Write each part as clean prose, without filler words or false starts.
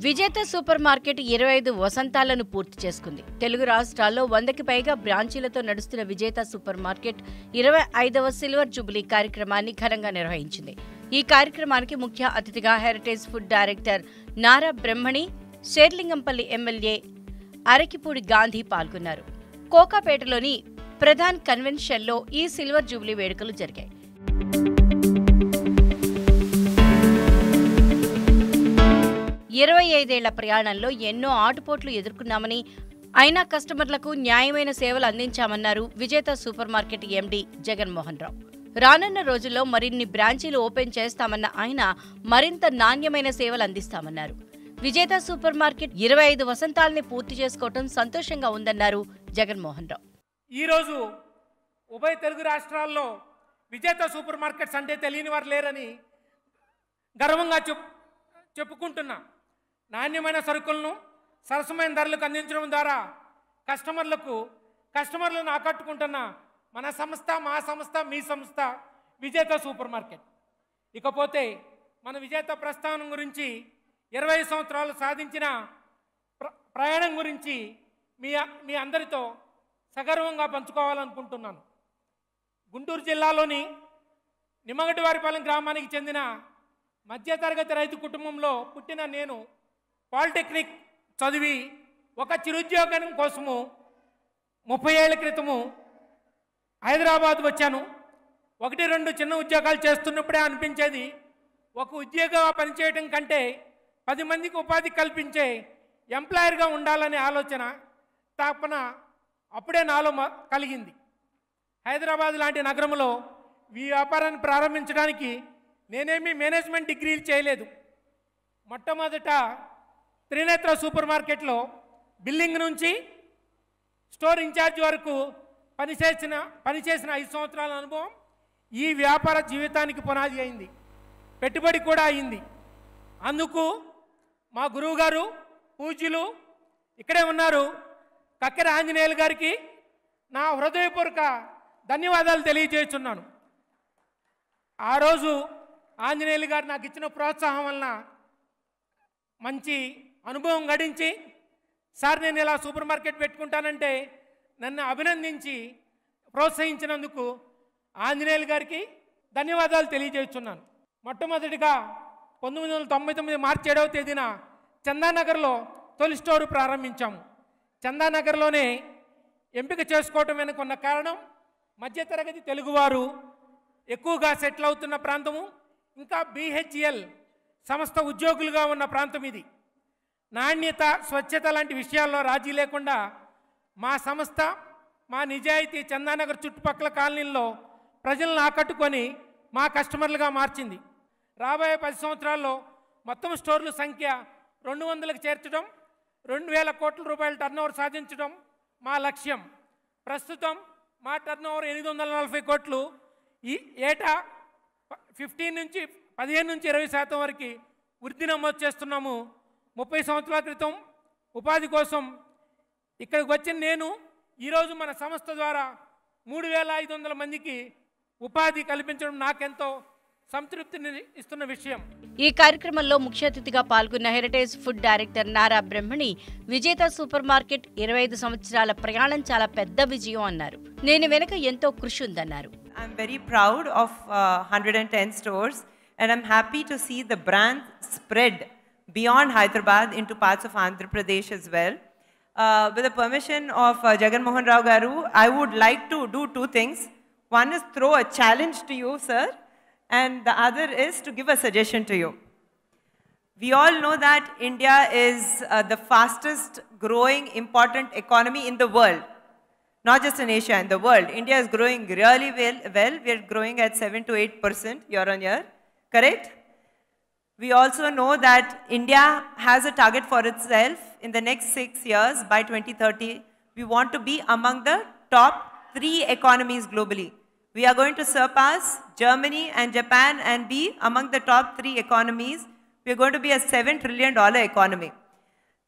విజేత super market 25 వసంతాలను పూర్తి చేసుకుంది. తెలుగు రాష్ట్రాల్లో 100కి పైగా బ్రాంచీలతో నడుస్తున్న విజేత సూపర్ మార్కెట్ 25వ సిల్వర్ జూబిలీ కార్యక్రమాన్ని ఘనంగా నిర్వహించింది. ఈ కార్యక్రమానికి ముఖ్య అతిథిగా హెరిటేజ్ ఫుడ్ డైరెక్టర్ నారా బ్రహ్మణి, శేర్లింగంపల్లి ఎమ్మెల్యే అరకిపూడి గాంధీ పాల్గొన్నారు. కోకాపేటలోని ప్రధాన్ కన్వెన్షన్లో ఈ సిల్వర్ జూబిలీ వేడుకలు జరిగాయి. 25 ఏళ్ల ప్రయాణంలో ఎన్నో ఆటుపోట్లు ఎదుర్కొన్నామని, అయినా కస్టమర్లకు న్యాయమైన సేవలు అందించామన్నారు విజేత super market MD Jaganmohan Rao. రానున్న రోజుల్లో మరిన్ని బ్రాంచీలు ఓపెన్ చేస్తామన్న ఆయన మరింత నాణ్యమైన సేవలు అందిస్తామన్నారు. విజేత సూపర్ మార్కెట్ 25 వసంతాలని పూర్తి చేసుకోవడం సంతోషంగా ఉందన్నారు జగన్మోహన్ రావు. ఈరోజు ఉభయ తెలుగు రాష్ట్రాల్లో విజేత సూపర్ మార్కెట్స్ అంటే తెలియని వారు లేరని గర్వంగా చెప్పుకుంటున్నా. నాణ్యమైన సరుకులను సరసమైన ధరలకు అందించడం ద్వారా కస్టమర్లను ఆకట్టుకుంటున్న మన సంస్థ, మా సంస్థ, మీ సంస్థ విజేత సూపర్ మార్కెట్. ఇకపోతే మన విజేత ప్రస్థానం గురించి, 20 సంవత్సరాలు సాధించిన ప్రయాణం గురించి మీ అందరితో సగర్వంగా పంచుకోవాలనుకుంటున్నాను. గుంటూరు జిల్లాలోని నిమ్మగడ్డివారిపాలెం గ్రామానికి చెందిన మధ్యతరగతి రైతు కుటుంబంలో పుట్టిన నేను పాలిటెక్నిక్ చదివి ఒక చిరుద్యోగం కోసము 30 ఏళ్ల క్రితము హైదరాబాద్ వచ్చాను. 1-2 చిన్న ఉద్యోగాలు చేస్తున్నప్పుడే అనిపించేది, ఒక ఉద్యోగంగా పనిచేయడం కంటే 10 మందికి ఉపాధి కల్పించే ఎంప్లాయర్గా ఉండాలనే ఆలోచన, తాపన అప్పుడే నాలో కలిగింది. హైదరాబాద్ లాంటి నగరంలో ఈ వ్యాపారాన్ని ప్రారంభించడానికి నేనేమీ మేనేజ్మెంట్ డిగ్రీలు చేయలేదు. మొట్టమొదట త్రినేత్ర సూపర్ మార్కెట్లో బిల్లింగ్ నుంచి స్టోర్ ఇన్ఛార్జ్ వరకు పనిచేసిన 5 సంవత్సరాల అనుభవం ఈ వ్యాపార జీవితానికి పునాది అయింది, పెట్టుబడి కూడా అయింది. అందుకు మా గురువు గారు, పూజ్యులు ఇక్కడే ఉన్నారు, కక్కెర ఆంజనేయులు గారికి నా హృదయపూర్వక ధన్యవాదాలు తెలియజేస్తున్నాను. ఆ రోజు ఆంజనేయులు గారు నాకు ఇచ్చిన ప్రోత్సాహం వలన మంచి అనుభవం గడించి, సార్ నేను ఇలా సూపర్ మార్కెట్ పెట్టుకుంటానంటే నన్ను అభినందించి ప్రోత్సహించినందుకు ఆంజనేయులు గారికి ధన్యవాదాలు తెలియజేస్తున్నాను. మొట్టమొదటిగా 1999 మార్చి 7వ తేదీన చందానగర్లో తొలి స్టోరు ప్రారంభించాము. చందానగర్లోనే ఎంపిక చేసుకోవటం వెనుక ఉన్న కారణం, మధ్యతరగతి తెలుగువారు ఎక్కువగా సెటిల్ అవుతున్న ప్రాంతము, ఇంకా BHEL సంస్థ ఉద్యోగులుగా ఉన్న ప్రాంతం ఇది. నాణ్యత, స్వచ్ఛత లాంటి విషయాల్లో రాజీ లేకుండా మా సంస్థ, మా నిజాయితీ చందానగర్ చుట్టుపక్కల కాలనీల్లో ప్రజలను ఆకట్టుకొని మా కస్టమర్లుగా మార్చింది. రాబోయే 10 సంవత్సరాల్లో మొత్తం స్టోర్ల సంఖ్య 200కి చేర్చడం, 2000 కోట్ల రూపాయల టర్నోవర్ సాధించడం మా లక్ష్యం. ప్రస్తుతం మా టర్నోవర్ 840 కోట్లు. ఈ ఏటా 15 నుంచి 20% వరకు వృద్ధి నమోదు చేస్తున్నాము. 30 సంవత్సరాల క్రితం ఉపాధి కోసం ఇక్కడికి వచ్చిన నేను ఈరోజు మన సంస్థ ద్వారా 3500 మందికి ఉపాధి కల్పించడం నాకెంతో సంతృప్తిని ఇస్తున్న విషయం. ఈ కార్యక్రమంలో ముఖ్య అతిథిగా పాల్గొన్న హెరిటేజ్ ఫుడ్ డైరెక్టర్ నారా బ్రహ్మణి, విజేత సూపర్ మార్కెట్ 25 సంవత్సరాల ప్రయాణం చాలా పెద్ద విజయం అన్నారు. నేను వెనక ఎంతో కృషి ఉందన్నారు. I'm very proud of 110 stores, and I'm happy to see the brand spread beyond Hyderabad into parts of Andhra Pradesh as well. With the permission of Jaganmohan Rao Garu, I would like to do 2 things. One is throw a challenge to you, sir, and the other is to give a suggestion to you. We all know that India is the fastest growing important economy in the world. Not just in Asia, in the world. India is growing really well. We are growing at 7 to 8% year on year. Correct? We also know that India has a target for itself in the next 6 years. By 2030, we want to be among the top 3 economies globally. We are going to surpass Germany and Japan and be among the top 3 economies. We are going to be a $7 trillion economy.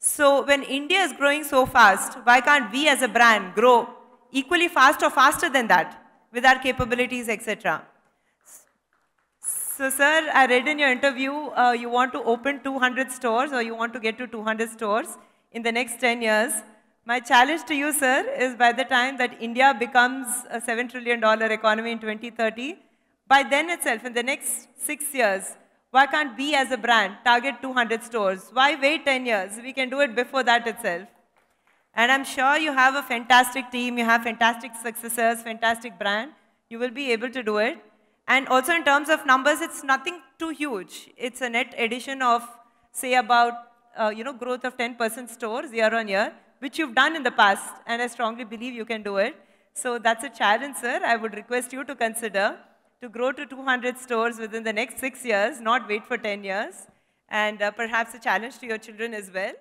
So when India is growing so fast, why can't we as a brand grow equally fast or faster than that with our capabilities, etc.? So, sir, I read in your interview you want to open 200 stores or you want to get to 200 stores in the next 10 years. My challenge to you, sir, is by the time that India becomes a $7 trillion economy in 2030, by then itself, in the next 6 years, why can't we as a brand target 200 stores? Why wait 10 years? We can do it before that itself. And I'm sure you have a fantastic team, you have fantastic successors, fantastic brand. You will be able to do it. And also in terms of numbers, it's nothing too huge. It's a net addition of, say, about growth of 10% stores year on year, which you've done in the past, and I strongly believe you can do it. So that's a challenge, sir. I would request you to consider to grow to 200 stores within the next 6 years, not wait for 10 years, and perhaps a challenge to your children as well.